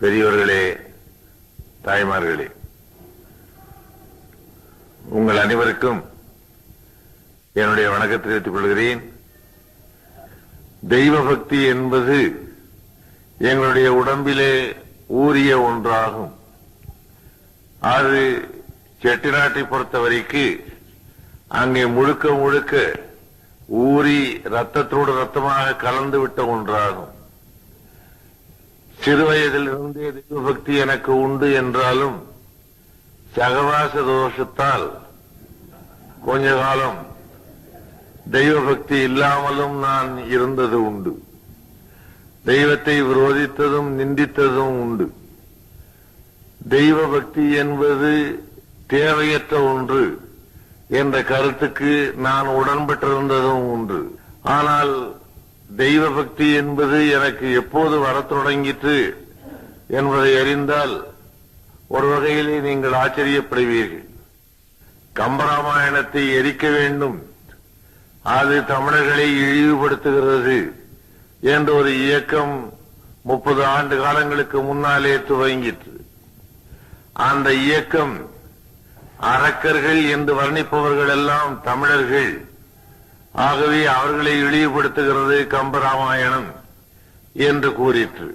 பெரியவர்களே, தாய்மார்களே, உங்கள் அனைவருக்கும் என்னுடைய வணக்கத்தை தெரிவித்துக் கொள்கிறேன். தெய்வ பக்தி என்பது எங்களுடைய உடம்பிலே ஊறிய ஒன்றாகும். அது செட்டிநாட்டை பொறுத்தவரைக்கு அங்கே முழுக்க முழுக்க ஊறி ரத்தத்தோடு ரத்தமாக கலந்து விட்ட ஒன்றாகும். சிறுவயதிலிருந்தே தெய்வ பக்தி எனக்கு உண்டு என்றாலும் சகவாச தோஷத்தால் கொஞ்ச காலம் தெய்வ பக்தி இல்லாமலும் நான் இருந்தது உண்டு. தெய்வத்தை விரோதித்ததும் நிந்தித்ததும் உண்டு. தெய்வ பக்தி என்பது தேவையற்ற ஒன்று என்ற கருத்துக்கு நான் உடன்பட்டிருந்ததும் உண்டு. ஆனால் தெய்வ பக்தி என்பது எனக்கு எப்போது வரத் தொடங்கிற்று என்பதை அறிந்தால் ஒரு வகையிலே நீங்கள் ஆச்சரியப்படுவீர்கள். கம்பராமாயணத்தை எரிக்க வேண்டும், அது தமிழர்களை இழிவுபடுத்துகிறது என்ற ஒரு இயக்கம் 30 ஆண்டு காலங்களுக்கு முன்னாலே துவங்கிற்று. அந்த இயக்கம் அரக்கர்கள் என்று வர்ணிப்பவர்கள் எல்லாம் தமிழர்கள், ஆகவே அவர்களை இழிவுபடுத்துகிறது கம்பராமாயணம் என்று கூறிற்று.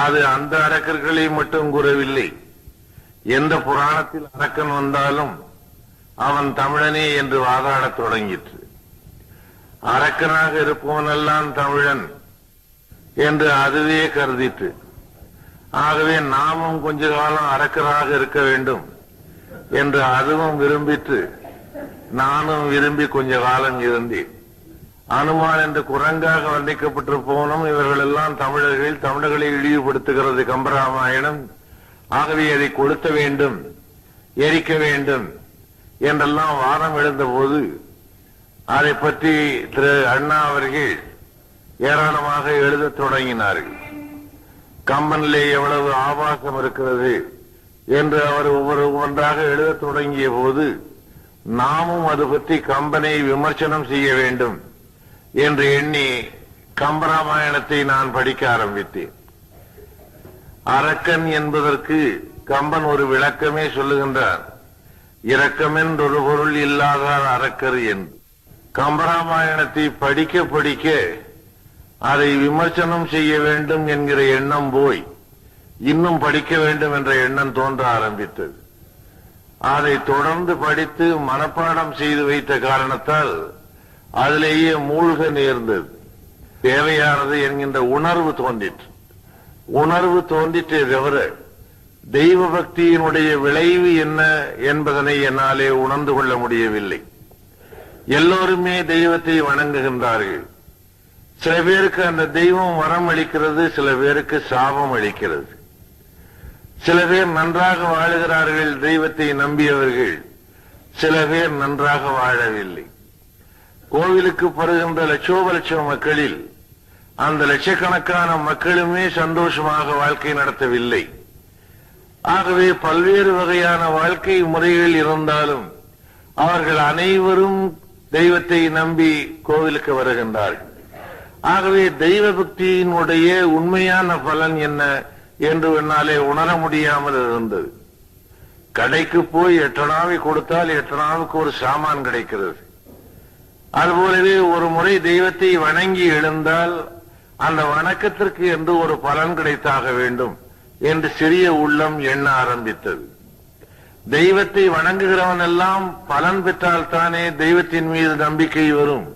அது அந்த அரக்கர்களை மட்டும் கூறவில்லை. எந்த புராணத்தில் அரக்கன் வந்தாலும் அவன் தமிழனே என்று வாதாடத் தொடங்கிற்று. அரக்கனாக இருப்பவனெல்லாம் தமிழன் என்று அதுவே கருதிற்று. ஆகவே நாமும் கொஞ்ச காலம் அரக்கராக இருக்க வேண்டும் என்று அதுவும் விரும்பிற்று. நானும் விரும்பி கொஞ்ச காலம் இருந்தேன். அனுமான் என்று குரங்காக வர்ணிக்கப்பட்டிருப்பவனும் இவர்கள் எல்லாம் தமிழர்கள், தமிழர்களை இழிவுபடுத்துகிறது கம்பராமாயணம், ஆகவே அதை கொளுத்த வேண்டும், எரிக்க வேண்டும் என்றெல்லாம் வாதம் எழுந்த போது அதை பற்றி திரு அண்ணா அவர்கள் ஏராளமாக எழுதத் தொடங்கினார்கள். கம்பனிலே எவ்வளவு ஆபாசம் இருக்கிறது என்று அவர் ஒவ்வொன்றாக எழுதத் தொடங்கிய போது நாமும் அது பற்றி கம்பனை விமர்சனம் செய்ய வேண்டும் என்று எண்ணி கம்பராமாயணத்தை நான் படிக்க ஆரம்பித்தேன். அரக்கன் என்பதற்கு கம்பன் ஒரு விளக்கமே சொல்லுகின்றார். இரக்கமென்றொரு பொருள் இல்லாதார் அரக்கர் என்று. கம்பராமாயணத்தை படிக்க படிக்க அதை விமர்சனம் செய்ய வேண்டும் என்கிற எண்ணம் போய் இன்னும் படிக்க வேண்டும் என்ற எண்ணம் தோன்ற ஆரம்பித்தது. அதை தொடர்ந்து படித்து மனப்பாடம் செய்து வைத்த காரணத்தால் அதிலேயே மூழ்க நேர்ந்தது. தேவையானது என்கின்ற உணர்வு தோன்றிற்று. உணர்வு தோன்றிற்றே தவிர தெய்வ பக்தியினுடைய விளைவு என்ன என்பதனை என்னாலே உணர்ந்து கொள்ள முடியவில்லை. எல்லோருமே தெய்வத்தை வணங்குகின்றார்கள். சில பேருக்கு அந்த தெய்வம் வரம் அளிக்கிறது, சில பேருக்கு சாபம் அளிக்கிறது. சில பேர் நன்றாக வாழுகிறார்கள் தெய்வத்தை நம்பியவர்கள், சில பேர் நன்றாக வாழவில்லை. கோவிலுக்கு வருகின்ற லட்சோப லட்சம் மக்களில் அந்த லட்சக்கணக்கான மக்களுமே சந்தோஷமாக வாழ்க்கை நடத்தவில்லை. ஆகவே பல்வேறு வகையான வாழ்க்கை முறைகள் இருந்தாலும் அவர்கள் அனைவரும் தெய்வத்தை நம்பி கோவிலுக்கு வருகின்றார்கள். ஆகவே தெய்வ பக்தியினுடைய உண்மையான பலன் என்ன என்று என்னாலே உணர முடியாமல் இருந்தது. கடைக்கு போய் 8 அணாவை கொடுத்தால் 8 அணாவுக்கு ஒரு சாமான் கிடைக்கிறது. அதுபோலவே ஒரு முறை தெய்வத்தை வணங்கி எழுந்தால் அந்த வணக்கத்திற்கு என்று ஒரு பலன் கிடைத்தாக வேண்டும் என்று சிறிய உள்ளம் எண்ண ஆரம்பித்தது. தெய்வத்தை வணங்குகிறவன் எல்லாம் பலன் பெற்றால் தானே தெய்வத்தின் மீது நம்பிக்கை வரும்.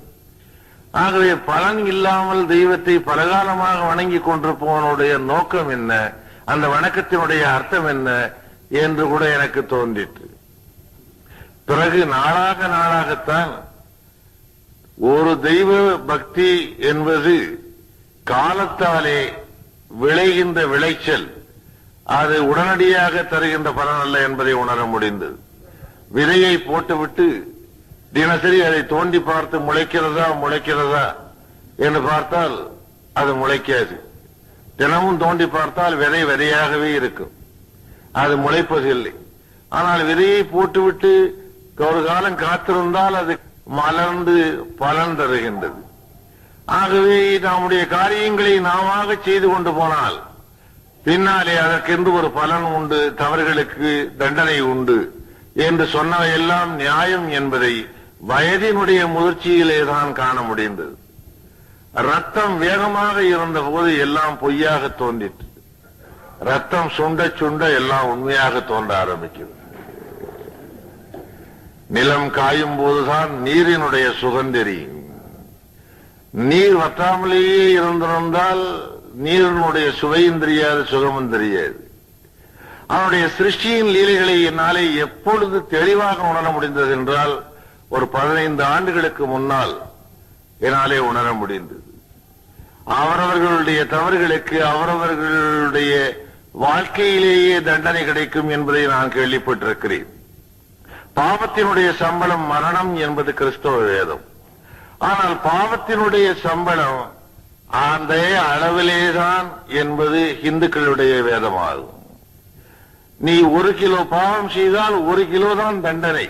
ஆகவே பலன் இல்லாமல் தெய்வத்தை பலகாலமாக வணங்கி கொண்டிருப்பவனுடைய நோக்கம் என்ன, அந்த வணக்கத்தினுடைய அர்த்தம் என்ன என்று கூட எனக்கு தோன்றிற்று. பிறகு நாளாக நாளாகத்தான் ஒரு தெய்வ பக்தி என்பது காலத்தாலே விளைகின்ற விளைச்சல், அது உடனடியாக தருகின்ற பலன் அல்ல என்பதை உணர முடிந்தது. விதையை போட்டுவிட்டு தினசரி அதை தோண்டி பார்த்து முளைக்கிறதா என்று பார்த்தால் அது முளைக்காது. தினமும் தோண்டி பார்த்தால் விதை விதையாகவே இருக்கும், அது முளைப்பதில்லை. ஆனால் விதையை போட்டுவிட்டு ஒரு காலம் காத்திருந்தால் அது மலர்ந்து பலன் தருகின்றது. ஆகவே நம்முடைய காரியங்களை நாம செய்து கொண்டு போனால் பின்னாலே அதற்கென்று ஒரு பலன் உண்டு, தவறுகளுக்கு தண்டனை உண்டு என்று சொன்னவையெல்லாம் நியாயம் என்பதை வயதினுடைய முதிர்ச்சியிலே தான் காண முடிந்தது. ரத்தம் வேகமாக இருந்த போது எல்லாம் பொய்யாக தோன்றிற்று. ரத்தம் சுண்ட சுண்ட எல்லாம் உண்மையாக தோன்ற ஆரம்பிக்கிறது. நிலம் காயும் போதுதான் நீரினுடைய சுகம் தெரியும். நீர் வற்றாமலேயே இருந்திருந்தால் நீரினுடைய சுவையும் தெரியாது, சுகமும் தெரியாது. அவனுடைய சிருஷ்டியின் லீலைகளை என்னாலே எப்பொழுது தெளிவாக உணர முடிந்தது என்றால் ஒரு 15 ஆண்டுகளுக்கு முன்னால் என்னாலே உணர முடிந்தது. அவரவர்களுடைய தவறுகளுக்கு அவரவர்களுடைய வாழ்க்கையிலேயே தண்டனை கிடைக்கும் என்பதை நான் கேள்விப்பட்டிருக்கிறேன். பாவத்தினுடைய சம்பளம் மரணம் என்பது கிறிஸ்தவ வேதம். ஆனால் பாவத்தினுடைய சம்பளம் அந்த அளவிலேதான் என்பது இந்துக்களுடைய வேதமாகும். நீ 1 கிலோ பாவம் செய்தால் 1 கிலோ தான் தண்டனை.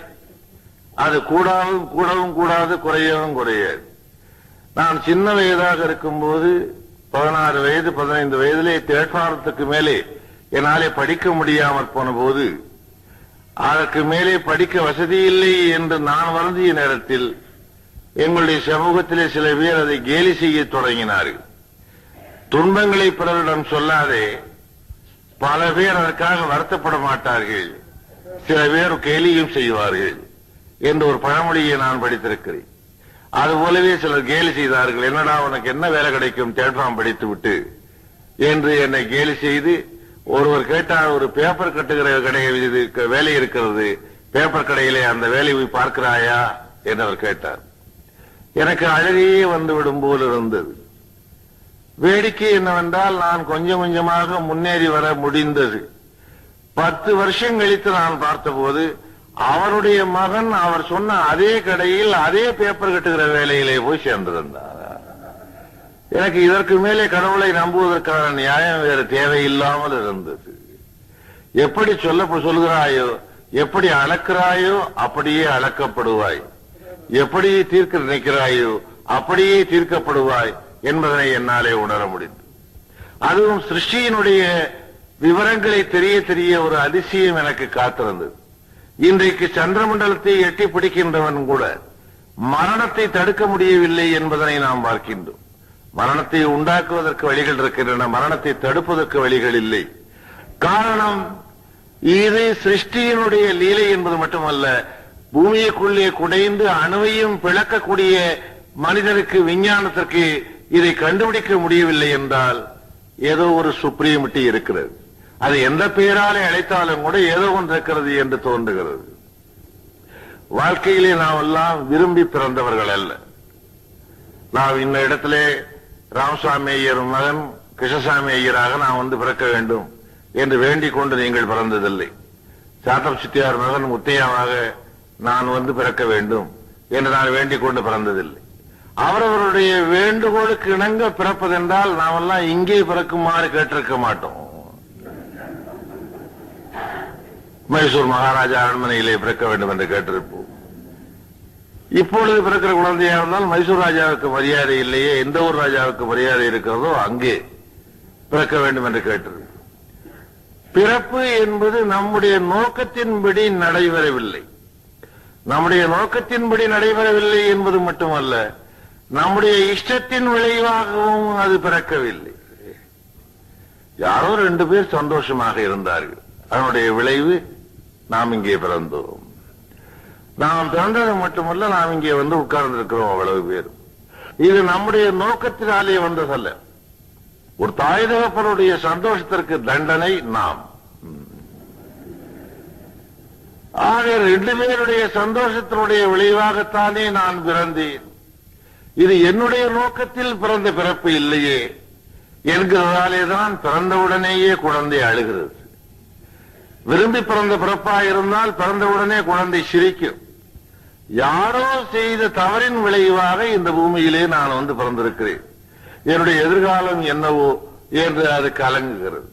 அது கூடவும் கூடாது, குறையவும் குறையாது. நான் சின்ன வயதாக இருக்கும்போது 16 வயது 15 வயதிலே தேர்ப்பாரத்துக்கு மேலே என்னாலே படிக்க முடியாமல் போன போது, அதற்கு மேலே படிக்க வசதி இல்லை என்று நான் வருந்திய நேரத்தில் எங்களுடைய சமூகத்திலே சில பேர் அதை கேலி செய்ய தொடங்கினார்கள். துன்பங்களை பிறரிடம் சொல்லாதே, பல பேர் அதற்காக வருத்தப்பட மாட்டார்கள், சில பேர் கேலியும் செய்வார்கள் என்று ஒரு பழமொழியை நான் படித்திருக்கிறேன். அதுபோலவே சிலர் கேலி செய்தார்கள். என்னடா உனக்கு என்ன வேலை கிடைக்கும் தேட்பாம் படித்து விட்டு என்று என்னை கேலி செய்து, ஒருவர் கேட்டார், ஒரு பேப்பர் கட்டுகிற கடை வேலை இருக்கிறது, பேப்பர் கடையிலே அந்த வேலையை போய் பார்க்கிறாயா என்று அவர் கேட்டார். எனக்கு அழகையே வந்துவிடும் போல் இருந்தது. வேடிக்கை என்னவென்றால் நான் கொஞ்சம் கொஞ்சமாக முன்னேறி வர முடிந்தது. 10 வருஷம் கழித்து நான் பார்த்தபோது அவருடைய மகன் அவர் சொன்ன அதே கடையில் அதே பேப்பர் கட்டுகிற வேலையிலே போய் சேர்ந்திருந்தார். எனக்கு இதற்கு மேலே கடவுளை நம்புவதற்கான நியாயம் வேறு தேவையில்லாமல் இருந்தது. எப்படி சொல்கிறாயோ, எப்படி அளக்கிறாயோ அப்படியே அளக்கப்படுவாய், எப்படி தீர்க்க நினைக்கிறாயோ அப்படியே தீர்க்கப்படுவாய் என்பதனை என்னாலே உணர முடிந்தது. அதுவும் சிருஷ்டியினுடைய விவரங்களை தெரிய தெரிய ஒரு அதிசயம் எனக்கு காத்திருந்தது. இன்றைக்கு சந்திரமண்டலத்தை எட்டி பிடிக்கின்றவன் கூட மரணத்தை தடுக்க முடியவில்லை என்பதனை நாம் பார்க்கின்றோம். மரணத்தை உண்டாக்குவதற்கு வழிகள் இருக்கின்றன, மரணத்தை தடுப்பதற்கு வழிகள் இல்லை. காரணம், இது சிருஷ்டியினுடைய லீலை என்பது மட்டுமல்ல, பூமியைக்குள்ளே குடைந்து அணுவையும் பிளக்கக்கூடிய மனிதனுக்கு, விஞ்ஞானத்திற்கு இதை கண்டுபிடிக்க முடியவில்லை என்றால் ஏதோ ஒரு சுப்ரீமிட்டி இருக்கிறது. அது எந்த பெயராலே அழைத்தாலும் கூட ஏதோ ஒன்று இருக்கிறது என்று தோன்றுகிறது. வாழ்க்கையிலே நாம் எல்லாம் விரும்பி பிறந்தவர்கள் அல்ல. நாம் இந்த இடத்திலே ராமசாமி ஐயர் மகன் கிருஷ்ணசாமி ஐயராக நான் வந்து பிறக்க வேண்டும் என்று வேண்டிக் கொண்டு நீங்கள் பிறந்ததில்லை. சாத்தம் சித்தியார் மகன் முத்தையாவாக நான் வந்து பிறக்க வேண்டும் என்று நான் வேண்டிக் கொண்டு பிறந்ததில்லை. அவரவருடைய வேண்டுகோளுக்கு இணங்க பிறப்பதென்றால் நாம் எல்லாம் இங்கே பிறக்குமாறு கேட்டிருக்க மாட்டோம். மைசூர் மகாராஜா அரண்மனையிலே பிறக்க வேண்டும் என்று கேட்டிருப்போம். இப்பொழுது பிறக்கிற குழந்தையாக இருந்தால் மைசூர் ராஜாவுக்கு மரியாதை இல்லையே, எந்த ஒரு ராஜாவுக்கு மரியாதை இருக்கிறதோ அங்கே பிறக்க வேண்டும் என்று கேட்டிருப்போம். பிறப்பு என்பது நம்முடைய நோக்கத்தின்படி நடைபெறவில்லை. நம்முடைய நோக்கத்தின்படி நடைபெறவில்லை என்பது மட்டுமல்ல, நம்முடைய இஷ்டத்தின் விளைவாகவும் அது பிறக்கவில்லை. யாரோ 2 பேர் சந்தோஷமாக இருந்தார்கள், அதனுடைய விளைவு நாம் இங்கே பிறந்தோம். நாம் பிறந்தது மட்டுமல்ல, நாம் இங்கே வந்து உட்கார்ந்திருக்கிறோம் அவ்வளவு பேர். இது நம்முடைய நோக்கத்தினாலே வந்ததல்ல. ஒரு தாய் தகப்பனுடைய சந்தோஷத்திற்கு தண்டனை நாம். ஆக 2 பேருடைய சந்தோஷத்தினுடைய விளைவாகத்தானே நான் பிறந்தேன். இது என்னுடைய நோக்கத்தில் பிறந்த பிறப்பு இல்லையே என்கிறதாலேதான் பிறந்தவுடனேயே குழந்தை அழுகிறது. விரும்பி பிறந்த பிறப்பாயிருந்தால் பிறந்தவுடனே குழந்தை சிரிக்கும். யாரோ செய்த தவறின் விளைவாக இந்த பூமியிலே நான் வந்து பிறந்திருக்கிறேன், என்னுடைய எதிர்காலம் என்னவோ என்று அது கலங்குகிறது.